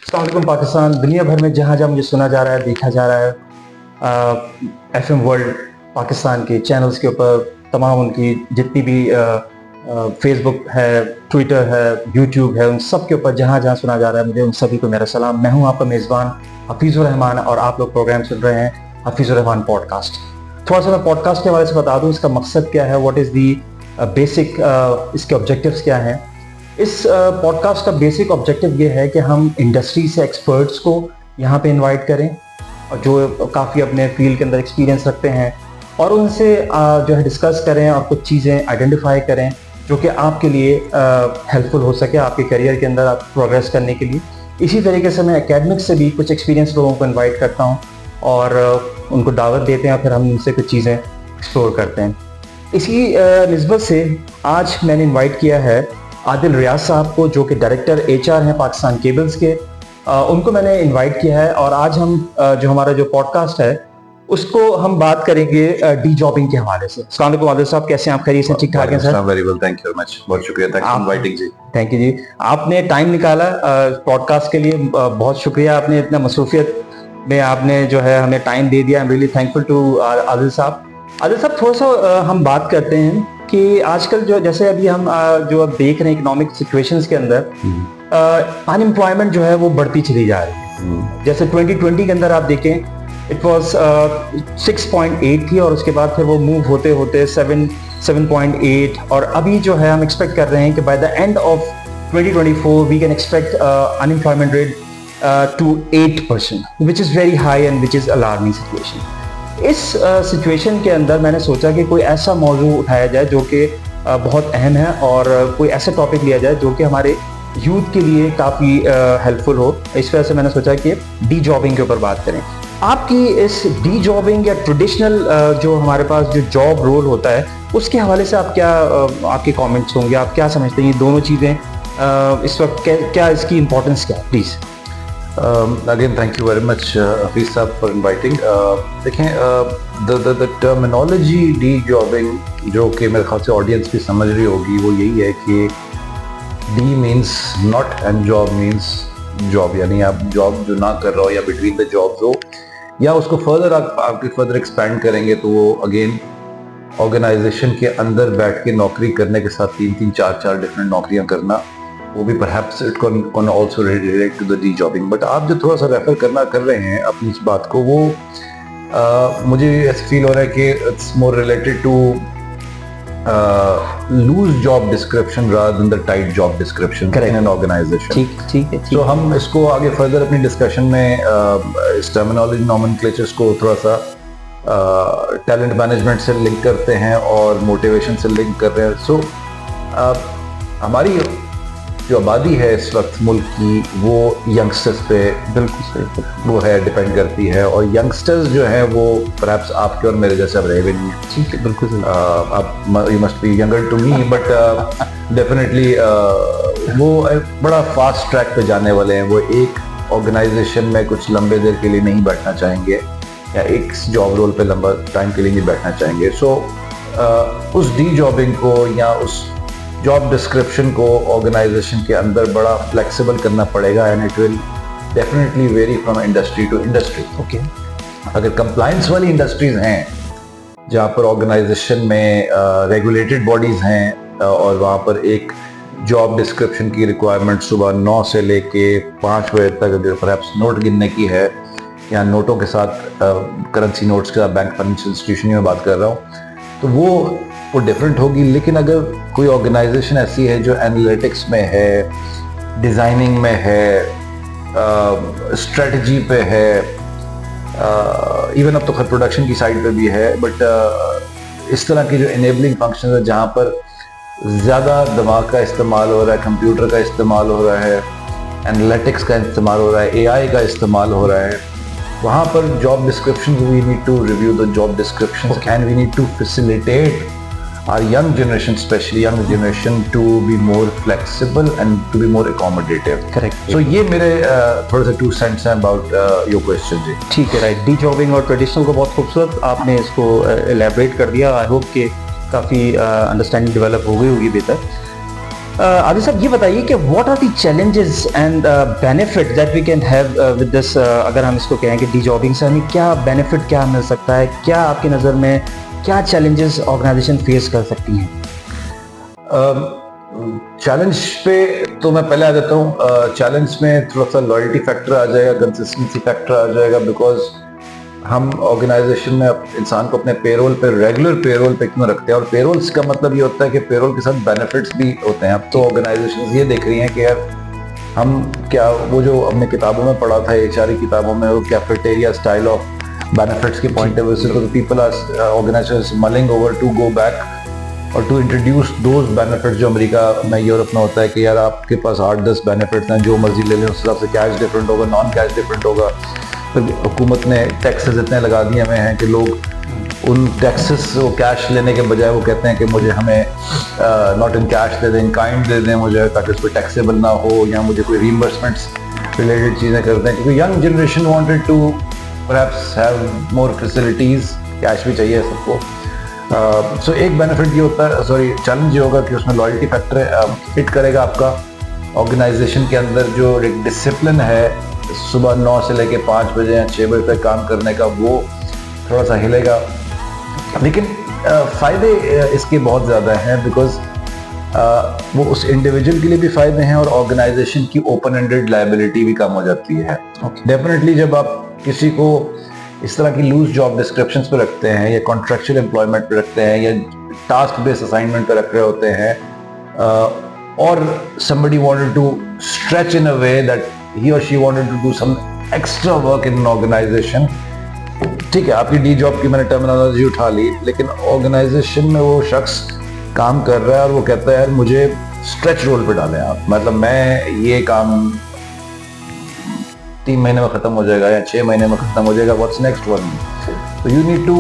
अस्सलाम वालेकुम पाकिस्तान। दुनिया भर में जहाँ जहाँ मुझे सुना जा रहा है, देखा जा रहा है, FM वर्ल्ड पाकिस्तान के चैनल्स के ऊपर तमाम उनकी जितनी भी फेसबुक है, ट्विटर है, यूट्यूब है, उन सब के ऊपर जहाँ जहाँ सुना जा रहा है, मुझे उन सभी को मेरा सलाम। मैं हूँ आपका मेज़बान हफीज़ुर रहमान और आप लोग प्रोग्राम सुन रहे हैं हफीज़ुर रहमान पॉडकास्ट। थोड़ा सा मैं पॉडकास्ट के हवाले से बता दूँ, इसका मकसद क्या है, व्हाट इज़ दी बेसिक, इसके ऑब्जेक्टिव्स क्या हैं। इस पॉडकास्ट का बेसिक ऑब्जेक्टिव ये है कि हम इंडस्ट्री से एक्सपर्ट्स को यहाँ पे इनवाइट करें और जो काफ़ी अपने फील्ड के अंदर एक्सपीरियंस रखते हैं और उनसे जो है डिस्कस करें और कुछ चीज़ें आइडेंटिफाई करें जो कि आपके लिए हेल्पफुल हो सके आपके करियर के अंदर आप प्रोग्रेस करने के लिए। इसी तरीके से मैं एकेडमिक से भी कुछ एक्सपीरियंस लोगों को इन्वाइट करता हूँ और उनको दावत देते हैं, फिर हम उनसे कुछ चीज़ें एक्सप्लोर करते हैं। इसी निस्बत से आज मैंने इन्वाइट किया है आदिल रियाज साहब को, जो कि डायरेक्टर HR हैं पाकिस्तान केबल्स के। उनको मैंने इनवाइट किया है और आज हम जो हमारा जो पॉडकास्ट है उसको हम बात करेंगे डी जॉबिंग के हवाले से। अस्सलाम वालेकुम आदिल साहब, कैसे हैं आप? खैरियत से? ठीक ठाक हैं sir? Very well, thank you very much. बहुत शुक्रिया, थैंक्स फॉर इनवाइटिंग जी। थैंक यू जी, आपने टाइम निकाला पॉडकास्ट के लिए, बहुत शुक्रिया। आपने इतना मसरूफियत में आपने जो है हमें टाइम दे दिया। I am really thankful to Adil साहब। आदिल साहब, थोड़ा सा हम बात करते हैं कि आजकल जो जैसे अभी हम जो अब देख रहे हैं इकोनॉमिक सिचुएशंस के अंदर अनएम्प्लॉयमेंट जो है वो बढ़ती चली जा रही है। जैसे 2020 के अंदर आप देखें, इट वाज 6.8 थी और उसके बाद फिर वो मूव होते होते 7.8 और अभी जो है हम एक्सपेक्ट कर रहे हैं कि by the end of 2024 we can expect unemployment rate to 8%, which is very high and which is alarming situation. इस सिचुएशन के अंदर मैंने सोचा कि कोई ऐसा मौजू उठाया जाए जो कि बहुत अहम है और कोई ऐसा टॉपिक लिया जाए जो कि हमारे यूथ के लिए काफ़ी हेल्पफुल हो। इस वजह से मैंने सोचा कि डी जॉबिंग के ऊपर बात करें। आपकी इस डी जॉबिंग या ट्रेडिशनल जो हमारे पास जो जॉब रोल होता है उसके हवाले से आप क्या आपके कमेंट्स होंगे? आप क्या समझते हैं ये दोनों चीज़ें इस वक्त क्या इसकी इम्पोर्टेंस क्या है? Please. Again, thank you very much, Hafiz साहब, for inviting. देखें, the terminology de-jobbing जो कि मेरे ख्याल से ऑडियंस भी समझ रही होगी वो यही है कि D means not and job means job, यानी आप जॉब जो ना कर रहे हो या between the jobs हो, या उसको फर्दर आपके फर्दर एक्सपैंड करेंगे तो वो अगेन ऑर्गेनाइजेशन के अंदर बैठ के नौकरी करने के साथ 3-3, 4-4 डिफरेंट नौकरियां करना, वो भी perhaps it can also relate to the dejobbing. But आप जो थोड़ा सा रेफर कर रहे हैं अपनी इस बात को, वो मुझे ऐसे फील हो रहा है कि it's more related to loose job description rather than the tight job description in an organisation. ठीक है। तो हम इसको आगे फर्दर अपनी डिस्कशन में इस टर्मिनोलॉजी नॉमेनक्लेचर्स को थोड़ा सा टैलेंट मैनेजमेंट से लिंक करते हैं और मोटिवेशन से लिंक कर रहे हैं। सो हमारी जो आबादी है इस वक्त मुल्क की वो यंगस्टर्स पे बिल्कुल सही वो है डिपेंड करती है, और यंगस्टर्स जो है वो परहैप्स आपके और मेरे जैसे अब रहे भी नहीं है। ठीक है, बिल्कुल सही। आप you must be younger to me, but definitely वो बड़ा फास्ट ट्रैक पे जाने वाले हैं। वो एक ऑर्गेनाइजेशन में कुछ लंबे देर के लिए नहीं बैठना चाहेंगे या एक जॉब रोल पे लंबा टाइम के लिए नहीं बैठना चाहेंगे। सो उस डी जॉबिंग को या उस जॉब डिस्क्रिप्शन को ऑर्गेनाइजेशन के अंदर बड़ा फ्लेक्सिबल करना पड़ेगा, and it will definitely vary from industry to industry. Okay, अगर कंप्लायंस वाली इंडस्ट्रीज हैं जहाँ पर ऑर्गेनाइजेशन में रेगुलेटेड बॉडीज हैं और वहाँ पर एक जॉब डिस्क्रिप्शन की रिक्वायरमेंट सुबह 9 से लेके 5 बजे तक अगर परहैप्स नोट गिनने की है या नोटों के साथ करेंसी नोट्स के साथ बैंक फाइनेंशियल इंस्टीट्यूशन में बात कर रहा हूँ, तो वो डिफरेंट होगी। लेकिन अगर कोई ऑर्गेनाइजेशन ऐसी है जो एनालिटिक्स में है, डिज़ाइनिंग में है, स्ट्रेटजी पे है, इवन अब तो खैर प्रोडक्शन की साइड पे भी है, बट इस तरह की जो इनेबलिंग फंक्शन है जहाँ पर ज़्यादा दिमाग का इस्तेमाल हो रहा है, कंप्यूटर का इस्तेमाल हो रहा है, एनालिटिक्स का इस्तेमाल हो रहा है, AI का इस्तेमाल हो रहा है, वहाँ पर job description we need to review the job description and we need to facilitate our young generation, especially young generation, to be more flexible and to be more accommodative. Correct. So ये मेरे थोड़े से 2 cents हैं about your question जी। ठीक है, right. D जॉबिंग और traditional को बहुत खूबसूरत आपने इसको एलैबोरेट कर दिया। आई होप कि काफ़ी अंडरस्टैंडिंग डेवलप हो गई होगी बेहतर। आदिल साहब ये बताइए कि what are the challenges and benefit that we can have with this, अगर हम इसको कहें कि डी जॉबिंग से हमें क्या बेनिफिट क्या मिल सकता है, क्या आपकी नज़र में क्या चैलेंजेस ऑर्गेनाइजेशन फेस कर सकती हैं? चैलेंज पे तो मैं पहले आ जाता हूँ। चैलेंज में थोड़ा सा लॉयल्टी फैक्टर आ जाएगा, कंसिस्टेंसी फैक्टर आ जाएगा, बिकॉज हम ऑर्गेनाइजेशन में इंसान को अपने पेरोल पे, रेगुलर पेरोल पे क्यों रखते हैं, और पेरोल्स का मतलब ये होता है कि पेरोल के साथ बेनिफिट्स भी होते हैं। अब तो ऑर्गेनाइजेशन ये देख रही हैं कि यार हम क्या, वो जो हमने किताबों में पढ़ा था, HR की किताबों में, वो कैफेटेरिया स्टाइल ऑफ बेनिफिट्स के पॉइंट ऑफ व्यू से, तो people are organisations mulling over to go back और टू इंट्रोड्यूस दोज बेनिफिट्स जो अमेरिका में, यूरोप में होता है कि यार आपके पास 8-10 बेनिफिट्स हैं, जो मर्जी ले लें, उस हिसाब से कैश डिफरेंट होगा, नॉन कैश डिफरेंट होगा। फिर हुकूमत ने टैक्सेस इतने लगा दिए हुए हैं कि लोग उन टैक्सेस को कैश लेने के बजाय वो कहते हैं कि मुझे हमें नॉट इन कैश दे दें, इन काइंड दे दें मुझे, ताकि उस पर टैक्सेबल ना हो, या मुझे कोई रीइंबर्समेंट्स रिलेटेड चीज़ें करते हैं, क्योंकि young generation wanted to perhaps have more facilities, cash भी चाहिए सबको। सो एक बेनिफिट ये होता है, सॉरी चैलेंज ये होगा कि उसमें लॉयल्टी फैक्टर हिट करेगा आपका ऑर्गेनाइजेशन के अंदर जो एक डिसिप्लिन है सुबह 9 से लेके 5 बजे या 6 बजे तक काम करने का, वो थोड़ा सा हिलेगा। लेकिन फ़ायदे इसके बहुत ज़्यादा हैं, बिकॉज वो उस इंडिविजुअल के लिए भी फ़ायदे हैं और ऑर्गेनाइजेशन की ओपन एंडेड लायबिलिटी भी कम हो जाती है। डेफिनेटली जब आप किसी को इस तरह की लूज जॉब डिस्क्रिप्शंस पे रखते हैं, या कॉन्ट्रैक्चुअल एम्प्लॉयमेंट पे रखते हैं, या टास्क बेस्ड असाइनमेंट पे रख रहे होते हैं, और somebody wanted to stretch in a way that he or she wanted to do some extra work in an organization, ठीक है, आपकी डी जॉब की मैंने टर्मिनोलॉजी उठा ली, लेकिन ऑर्गेनाइजेशन में वो शख्स काम कर रहा है और वो कहता है यार मुझे स्ट्रेच रोल पे डालें आप, मतलब मैं ये काम 3 महीने में खत्म हो जाएगा या 6 महीने में खत्म हो जाएगा, व्हाट्स नेक्स्ट वन। तो you need to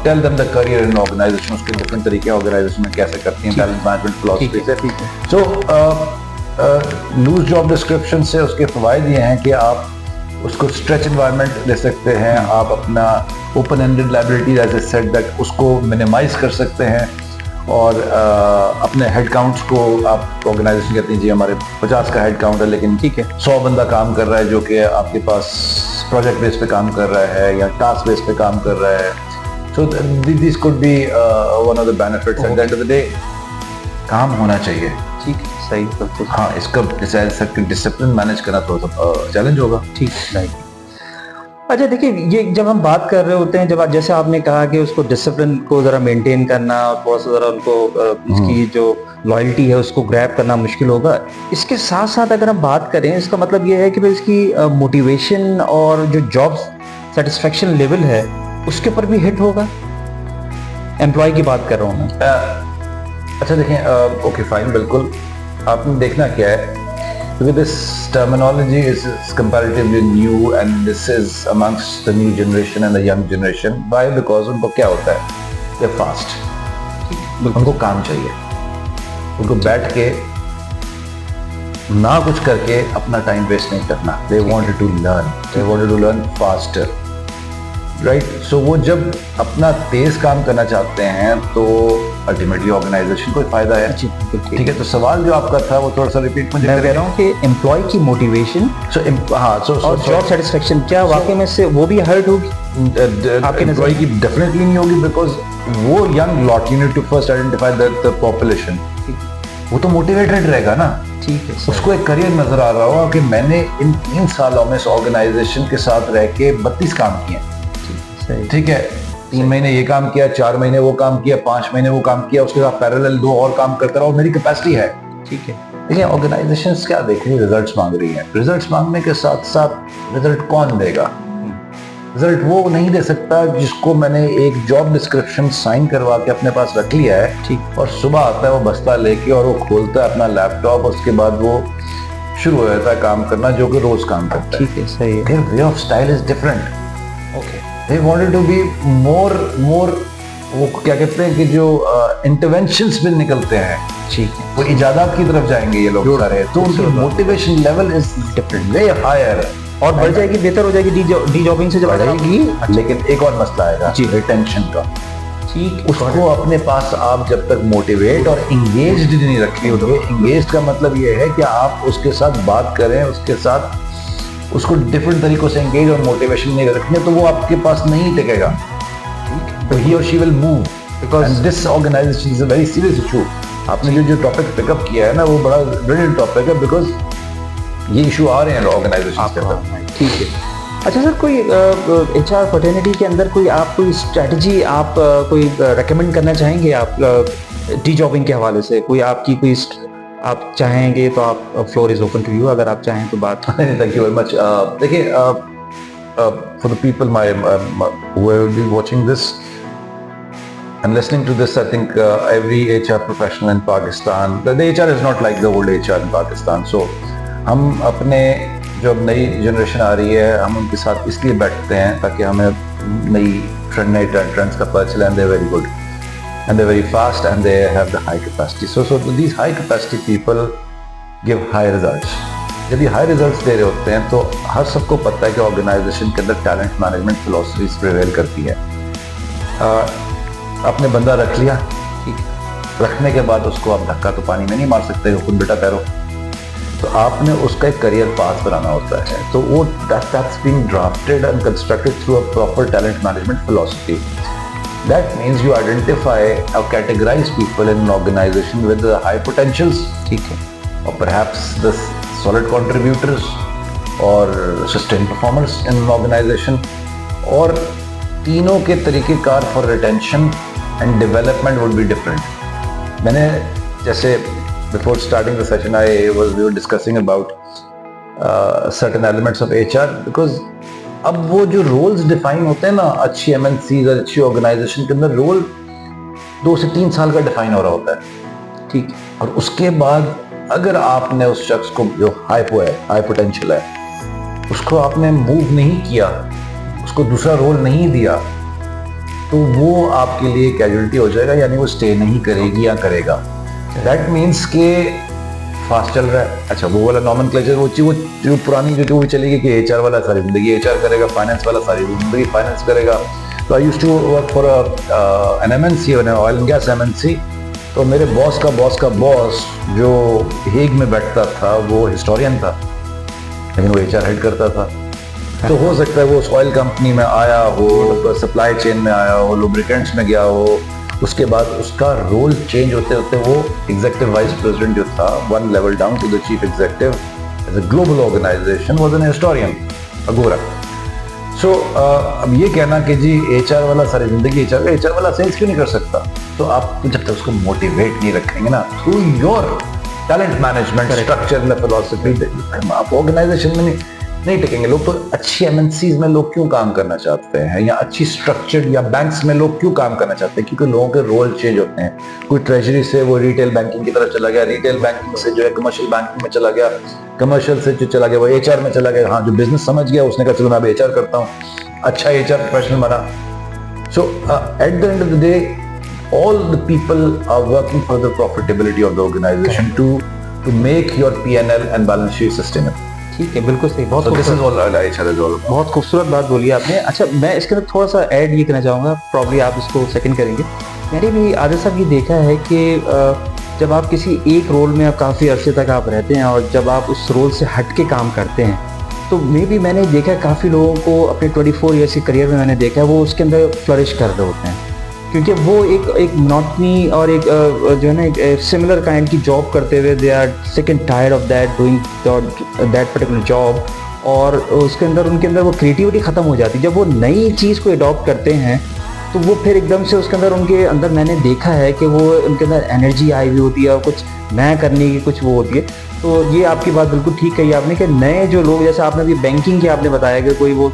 tell them the career in organisation, उसके डिफरेंट तरीके ऑर्गेनाइजेशन में कैसे करती हैं, टैलेंट मैनेजमेंट फिलॉसफी से। सो लूज जॉब डिस्क्रिप्शन से उसके फ़वाइद ये हैं कि आप उसको स्ट्रेच एनवायरनमेंट दे सकते हैं, आप अपना open ended liability as a set that उसको मिनिमाइज कर सकते हैं, और अपने हेड काउंट्स को आप ऑर्गेनाइजेशन कहते हैं जी हमारे 50 का हेड काउंट है, लेकिन ठीक है 100 बंदा काम कर रहा है जो कि आपके पास प्रोजेक्ट बेस पे काम कर रहा है या टास्क बेस पे काम कर रहा है। So this could be one of the benefits. Eight the end of the day काम होना चाहिए, ठीक है, सही, बिल्कुल। हाँ, इसका डिसिप्लिन मैनेज करना थोड़ा सा चैलेंज होगा, ठीक है। अच्छा देखिए, ये जब हम बात कर रहे होते हैं, जब जैसे आपने कहा कि उसको डिसिप्लिन को ज़रा मेंटेन करना और थोड़ा सा ज़रा उनको इसकी जो लॉयल्टी है उसको ग्रैब करना मुश्किल होगा, इसके साथ साथ अगर हम बात करें, इसका मतलब ये है कि भाई इसकी मोटिवेशन और जो जॉब सेटिस्फेक्शन लेवल है उसके ऊपर भी हिट होगा। एम्प्लॉय की बात कर रहा हूँ मैं। अच्छा देखें, ओके फाइन, बिल्कुल आपने देखना क्या है, because this terminology is comparatively new and this is amongst the new generation and the young generation. Why? Because उनको क्या होता है, they're fast, उनको काम चाहिए, उनको बैठ के ना कुछ करके अपना टाइम वेस्ट नहीं करना। They wanted to learn faster, right. So वो जब अपना तेज काम करना चाहते हैं तो अल्टीमेटली ऑर्गेनाइजेशन को फायदा है, ठीक है। तो सवाल जो आपका था वो थोड़ा सा रिपीट मुझे मैं कह रहा हूँ कि एम्प्लॉय की मोटिवेशन और जॉब सेटिस्फेक्शन क्या वाकई में से वो भी हर्ट होगी? आपके एम्प्लॉय की डेफिनेटली नहीं होगी, बिकॉज वो young lot, you need to first identify the population, वो तो मोटिवेटेड रहेगा ना, ठीक है। उसको एक करियर नजर आ रहा होगा कि मैंने इन 3 सालों में इस ऑर्गेनाइजेशन के साथ रह के 32 काम किए, ठीक है। 3 महीने ये काम किया, 4 महीने वो काम किया, 5 महीने वो काम किया, उसके बाद पैरेलल 2 और काम करता रहा और मेरी कैपेसिटी है, ठीक है। देखिए ऑर्गेनाइजेशंस क्या देख रही है, रिजल्ट्स मांग रही हैं। रिजल्ट्स मांगने के साथ साथ रिजल्ट कौन देगा? रिजल्ट वो नहीं दे सकता जिसको मैंने एक जॉब डिस्क्रिप्शन साइन करवा के अपने पास रख लिया है, ठीक, और सुबह आता है वो बस्ता लेके और वो खोलता है अपना लैपटॉप, उसके बाद वो शुरू हो जाता है काम करना, जो कि रोज काम करता है, ठीक है, सही है। Their way of style is different. Okay. They wanted to be more वो क्या कहते हैं कि जो इंटरवेंशंस में निकलते हैं, ठीक है, वो इजादात की तरफ जाएंगे ये लोग सारे, तो उनकी motivation level is different, way higher, और बढ़ जाएगी, बेहतर हो जाएगी डी जॉबिंग से जब बढ़ेगी। लेकिन एक और मसला आएगा रिटेंशन का, ठीक, उसको अपने पास आप जब तक मोटिवेट और इंगेज्ड नहीं रखेंगे, इंगेज्ड का मतलब ये है कि आप उसके साथ बात करें, उसके साथ उसको डिफरेंट तरीकों से एंगेज और मोटिवेशन नहीं रखेंगे तो वो आपके पास नहीं टिकेगा, तो ही और she will move, because this organisation is a very serious issue. आपने जो टॉपिक पिकअप किया है ना वो बड़ा ब्रिलियंट टॉपिक है, बिकॉज ये इशू आ रहे हैं ऑर्गेनाइजेशन के अंदर। ठीक है। अच्छा सर, कोई HR फर्टर्निटी के अंदर कोई आप कोई स्ट्रेटजी आप कोई रेकमेंड करना चाहेंगे आप डी जॉबिंग के हवाले से? कोई आपकी कोई आप चाहेंगे तो आप floor is open to you, अगर आप चाहें तो बात। Thank you very much. देखिए, for the people who will be watching this and listening to this, I think every HR professional in Pakistan, the HR is not like the old HR in Pakistan. So हम अपने जो नई generation आ रही है हम उनके साथ इसलिए बैठते हैं ताकि हमें नई नए ट्रेंड्स का पता चले, and they very good and they're very fast and they have the high capacity. So these high capacity people give high results. जब ये high results दे रहे होते हैं तो हर सबको पता है कि ऑर्गेनाइजेशन के अंदर टैलेंट मैनेजमेंट फिलोसफीज प्रिवेल करती है। आपने बंदा रख लिया, ठीक, रखने के बाद उसको आप धक्का तो पानी में नहीं मार सकते, हुकुम बेटा पैरो, तो आपने उसका एक करियर पाथ बनाना होता है। तो वो that's being drafted and constructed through a proper talent management philosophy. That means you identify or categorize people in an organization with the high potentials, ठीक है, or perhaps the solid contributors or sustained performers in an organization, और तीनों के तरीक़ेकार for retention and development would be different. मैंने जैसे before starting the session we were discussing about certain elements of HR, because अब वो जो roles define होते हैं ना अच्छी MNCs और अच्छी ऑर्गेनाइजेशन के अंदर, रोल 2 से 3 साल का डिफाइन हो रहा होता है, ठीक, और उसके बाद अगर आपने उस शख्स को जो हाई पोटेंशियल है उसको आपने मूव नहीं किया, उसको दूसरा रोल नहीं दिया, तो वो आपके लिए कैजुअलिटी हो जाएगा, यानी वो स्टे नहीं करेगी या करेगा। दैट मीन्स के फास्ट चल रहा है, अच्छा वो वाला नॉमेनक्लेचर, वो जो पुरानी जो भी चलेगी कि HR वाला सारी जिंदगी HR करेगा, फाइनेंस वाला सारी जिंदगी फाइनेंस करेगा। तो I used to work for an MNC, oil and gas MNC। तो मेरे बॉस का बॉस जो हेग में बैठता था वो हिस्टोरियन था, लेकिन वो HR हेड करता था। तो हो सकता है वो उस ऑयल कंपनी में आया हो, सप्लाई चेन में आया हो, लुब्रिकेंट्स में गया हो, उसके बाद उसका रोल चेंज होते होते वो एग्जीक्यूटिव वाइस प्रेसिडेंट जो था, 1 level down to the chief executive as a global organization, was an historian, अगोरा। So अब ये कहना कि जी HR वाला सारी जिंदगी HR वाला सेल्स क्यों नहीं कर सकता, तो आप जब तक उसको मोटिवेट नहीं रखेंगे ना through your talent management structure philosophy, आप ऑर्गेनाइजेशन में नहीं टिकेंगे। लोग तो अच्छी MNCs में लोग क्यों काम करना चाहते हैं, या अच्छी स्ट्रक्चर्ड या बैंक्स में लोग क्यों काम करना चाहते हैं, क्योंकि लोगों के रोल चेंज होते हैं। कोई ट्रेजरी से वो रिटेल बैंकिंग की तरफ चला गया, रिटेल बैंकिंग से जो है कमर्शियल बैंकिंग में चला गया, कमर्शियल से जो चला गया वो HR में चला गया। हाँ, जो बिजनेस समझ गया उसने कहा चलो मैं अब HR करता हूँ, अच्छा HR प्रोफेशनल बना। So at the end of the day all the people are working for the profitability of the organization to make your P&L and balance sheet sustainable. ठीक है, बिल्कुल सही, बहुत बहुत खूबसूरत बात बोली आपने। अच्छा, मैं इसके अंदर थोड़ा सा ऐड ये करना चाहूँगा, प्रॉब्ली आप इसको सेकंड करेंगे। मैंने भी आदिल साहब ये देखा है कि जब आप किसी एक रोल में आप काफ़ी अरसे तक आप रहते हैं और जब आप उस रोल से हट के काम करते हैं, तो मैंने देखा है काफ़ी लोगों को अपने 24 ईयर्स के करियर में मैंने देखा है वो उसके अंदर फ्लरिश कर रहे होते हैं, क्योंकि वो एक मोनोटनी और एक जो है ना एक सिमिलर काइंड की जॉब करते हुए they are sick and tired of that doing that particular job, और उसके अंदर उनके अंदर वो क्रिएटिविटी ख़त्म हो जाती है। जब वो नई चीज़ को अडॉप्ट करते हैं तो वो फिर एकदम से उसके अंदर मैंने देखा है कि वो उनके अंदर एनर्जी आई हुई होती है और कुछ नया करने की कुछ वो होती है। तो ये आपकी बात बिल्कुल ठीक कही आपने कि नए जो लोग, जैसे आपने अभी बैंकिंग की आपने बताया कि कोई वो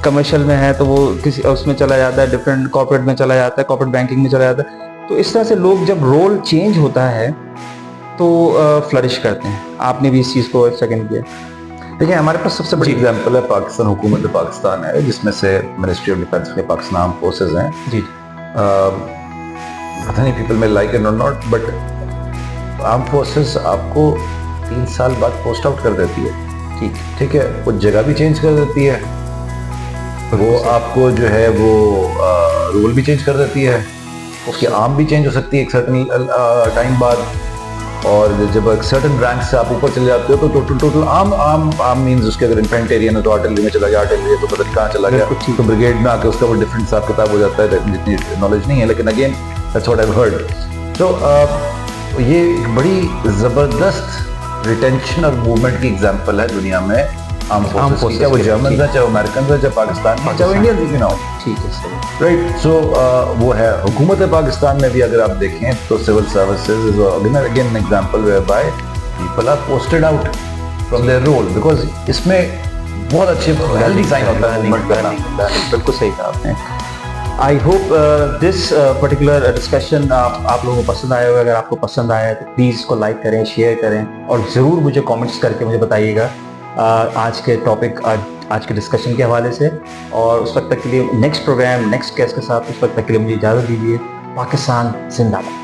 कमर्शियल में है तो वो किसी उसमें चला जाता है, डिफरेंट कॉर्पोरेट में चला जाता है, कॉर्पोरेट बैंकिंग में चला जाता है। तो इस तरह से लोग जब रोल चेंज होता है तो फ्लरिश करते हैं। आपने भी इस चीज़ को सेकंड किया। देखिए, हमारे पास सबसे बड़ी एग्जांपल है पाकिस्तान, हुकूमत पाकिस्तान है, जिसमें से मिनिस्ट्री ऑफ डिफेंस के पाकिस्तान आर्म फोर्सेज हैं जी। पता नहीं पीपल में लाइक इट और नॉट, बट आर्म फोर्सेज आपको 3 साल बाद पोस्ट आउट कर देती है, ठीक है, वो जगह भी चेंज कर देती है, वो आपको जो है वो रोल भी चेंज कर देती है, उसकी आर्म भी चेंज हो सकती है एक सर्टन टाइम बाद, और जब एक सर्टन रैंक से आप ऊपर चले जाते हो तो टोटल आर्म मींस उसके अगर इन्फेंट एरिया में तो आर्टिलरी में चला गया, आर्टिलरी है तो पता नहीं कहाँ चला गया, तो ब्रिगेड में आके उसका वो डिफरेंट हिसाब किताब हो जाता है, जितनी नॉलेज नहीं है, लेकिन again that's what I have heard. तो ये एक बड़ी ज़बरदस्त रिटेंशन और मूवमेंट की एग्जांपल है दुनिया में आर्म फोर्सेस की, चाहे वो जर्मन है, चाहे अमेरिकन है, चाहे पाकिस्तान में, चाहे इंडियन भी ना हो। ठीक है सर। राइट, सो वो है हुकूमत पाकिस्तान में भी अगर आप देखें तो civil services is again an example whereby people are posted out from their role, because इसमें बहुत अच्छे हेल्दी साइन होता है मूवमेंट करना। बिल्कुल सही कहा आपने। I hope this particular discussion आप लोगों को पसंद आया होगा। अगर आपको पसंद आया है तो प्लीज़ इसको लाइक करें, शेयर करें, और ज़रूर मुझे कमेंट्स करके मुझे बताइएगा आज के टॉपिक, आज के डिस्कशन के हवाले से। और उस वक्त तक के लिए नेक्स्ट प्रोग्राम नेक्स्ट गेस्ट के साथ, उस वक्त तक के लिए मुझे इजाज़त दीजिए। पाकिस्तान जिंदाबाद।